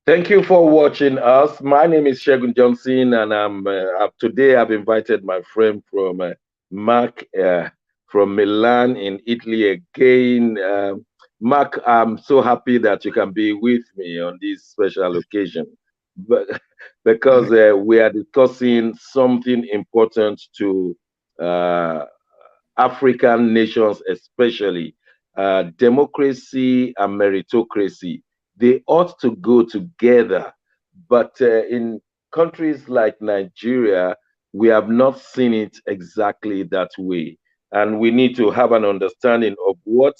Thank you for watching us. My name is Shegun Johnson, and today I've invited my friend from Mark from Milan in Italy again. Mark, I'm so happy that you can be with me on this special occasion, but because we are discussing something important to uh, African nations, especially democracy and meritocracy. They ought to go together. But in countries like Nigeria, we have not seen it exactly that way. And we need to have an understanding of what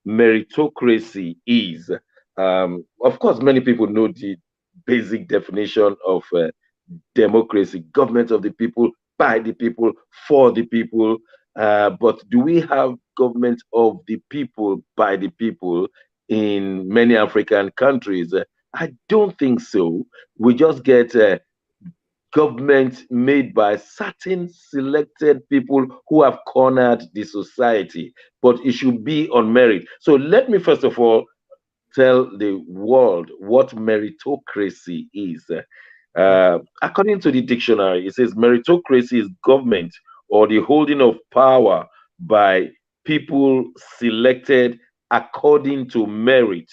meritocracy is. Of course, many people know the basic definition of democracy, government of the people, by the people, for the people. But do we have government of the people, by the people in many African countries? I don't think so. We just get government made by certain selected people who have cornered the society, but it should be on merit. So let me first of all tell the world what meritocracy is. According to the dictionary, it says meritocracy is government or the holding of power by people selected according to merit.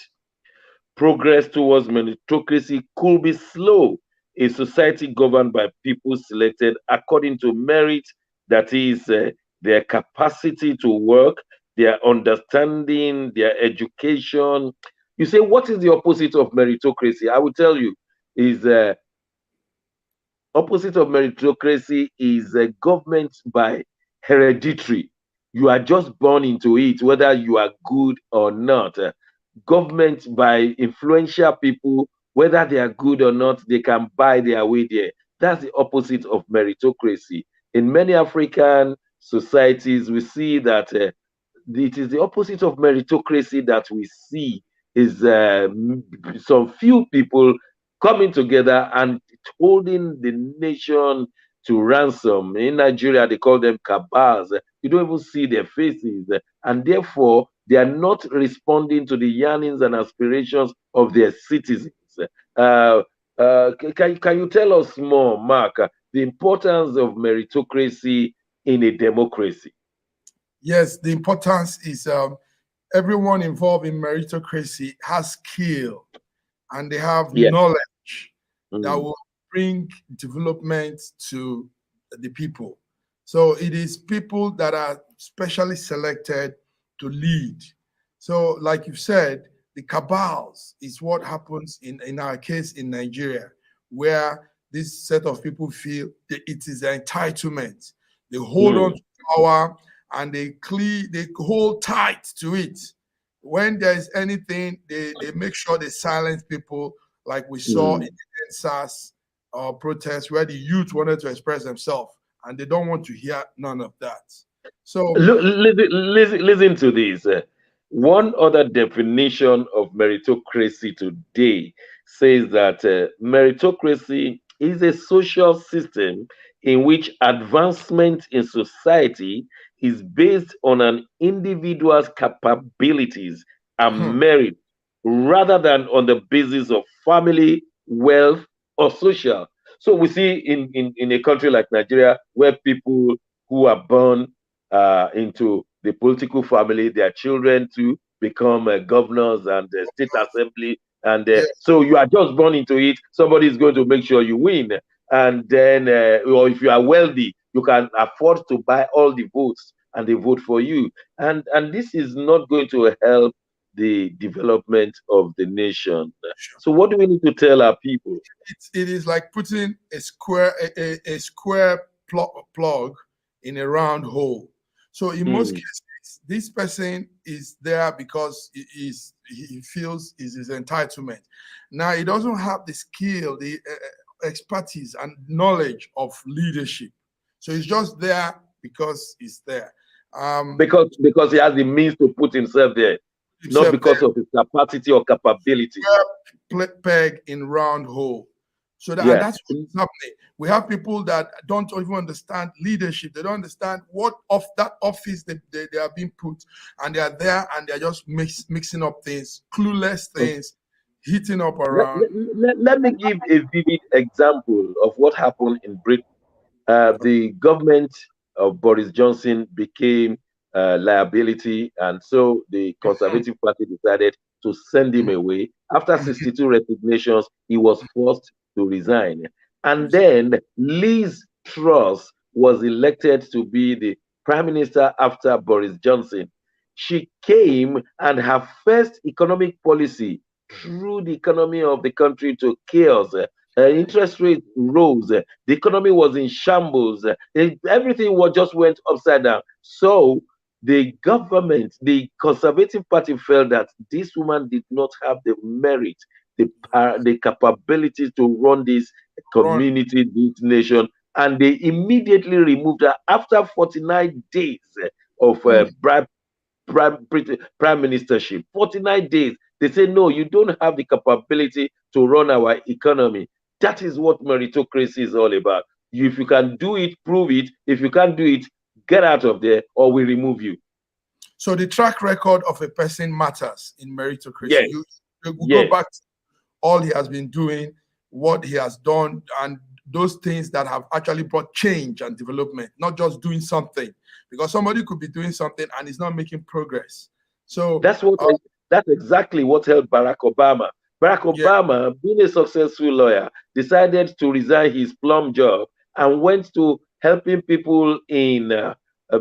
Progress towards meritocracy could be slow. A society governed by people selected according to merit, that is, their capacity to work, their understanding, their education. You say, what is the opposite of meritocracy? I will tell you, is opposite of meritocracy is a government by hereditary. You are just born into it, whether you are good or not. Government by influential people, whether they are good or not, they can buy their way there. That's the opposite of meritocracy. In many African societies, we see that it is the opposite of meritocracy that we see is some few people coming together and holding the nation to ransom. In Nigeria, they call them cabals. You don't even see their faces, and therefore they are not responding to the yearnings and aspirations of their citizens. Uh, can you tell us more, Mark, the importance of meritocracy in a democracy? Yes, the importance is everyone involved in meritocracy has skill and they have knowledge that will bring development to the people. So it is people that are specially selected to lead. So like you said, the cabals is what happens in our case in Nigeria, where this set of people feel that it is their entitlement. They hold on to power and they hold tight to it. When there's anything, they make sure they silence people, like we saw in the SARS protest where the youth wanted to express themselves and they don't want to hear none of that. So listen to this. One other definition of meritocracy today says that meritocracy is a social system in which advancement in society is based on an individual's capabilities and merit rather than on the basis of family, wealth, or social. So we see in a country like Nigeria where people who are born into the political family, their children to become governors and state assembly. And so you are just born into it. Somebody is going to make sure you win. And then, or if you are wealthy, you can afford to buy all the votes and they vote for you. And this is not going to help the development of the nation. So what do we need to tell our people? It is like putting a square plug in a round hole. So in most cases, this person is there because he feels is his entitlement. Now he doesn't have the skill, the expertise and knowledge of leadership. So he's just there because he's there. Because he has the means to put himself there, not because of his capacity or capability. Peg in round hole. So that's what's happening. We have people that don't even understand leadership. They don't understand what of that office they are being put, and they are there and they're just mixing up things, clueless things, hitting up around. Let me give a vivid example of what happened in Britain. The government of Boris Johnson became liability, and so the Conservative Party decided to send him away. After 62 resignations, he was forced to resign. And then Liz Truss was elected to be the prime minister after Boris Johnson. She came, and her first economic policy threw the economy of the country to chaos. Interest rates rose. The economy was in shambles. Everything just went upside down. So the government, the Conservative Party, felt that this woman did not have the merit, the capability to run this community, this nation, and they immediately removed her after 49 days of prime ministership. 49 days. They say, no, you don't have the capability to run our economy. That is what meritocracy is all about. If you can do it, prove it. If you can't do it, get out of there or we remove you. So the track record of a person matters in meritocracy. Yes. You go back to all he has been doing, what he has done, and those things that have actually brought change and development, not just doing something. Because somebody could be doing something and is not making progress. So that's exactly what helped Barack Obama. Barack Obama, being a successful lawyer, decided to resign his plum job and went to helping people in a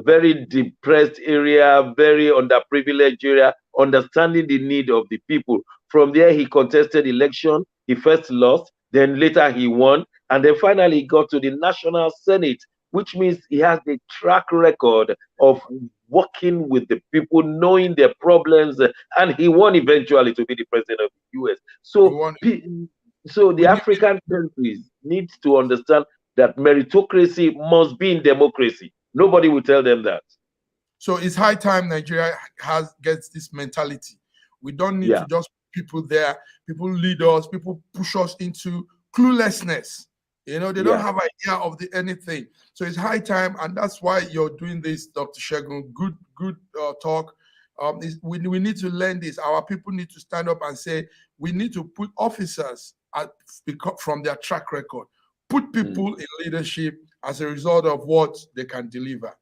very depressed area, very underprivileged area, understanding the need of the people. From there, he contested election. He first lost, then later he won, and then finally got to the National Senate, which means he has the track record of working with the people, knowing their problems, and he won eventually to be the president of the US. So the African countries need to understand that meritocracy must be in democracy. Nobody will tell them that. So it's high time Nigeria gets this mentality. We don't need to just put people there. People lead us. People push us into cluelessness. They don't have idea of anything. So it's high time, and that's why you're doing this, Dr. Segun. Good talk. We need to learn this. Our people need to stand up and say, we need to put officers from their track record, put people in leadership as a result of what they can deliver.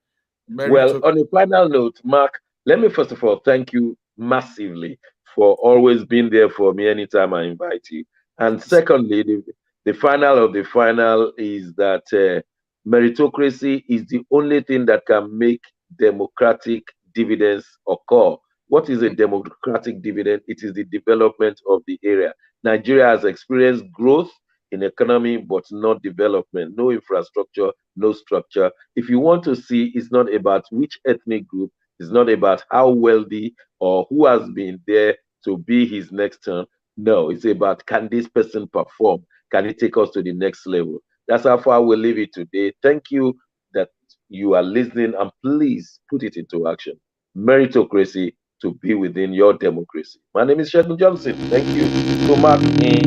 Well, on a final note, Mark, let me first of all thank you massively for always being there for me anytime I invite you. And secondly, the final of the final is that meritocracy is the only thing that can make democratic dividends occur. What is a democratic dividend? It is the development of the area. Nigeria has experienced growth in economy, but not development, no infrastructure, no structure. If you want to see, it's not about which ethnic group, it's not about how wealthy or who has been there to be his next turn. No, it's about, can this person perform? Can it take us to the next level? That's how far we'll leave it today. Thank you that you are listening, and please put it into action. Meritocracy to be within your democracy. My name is Sheldon Johnson. Thank you. To Mark in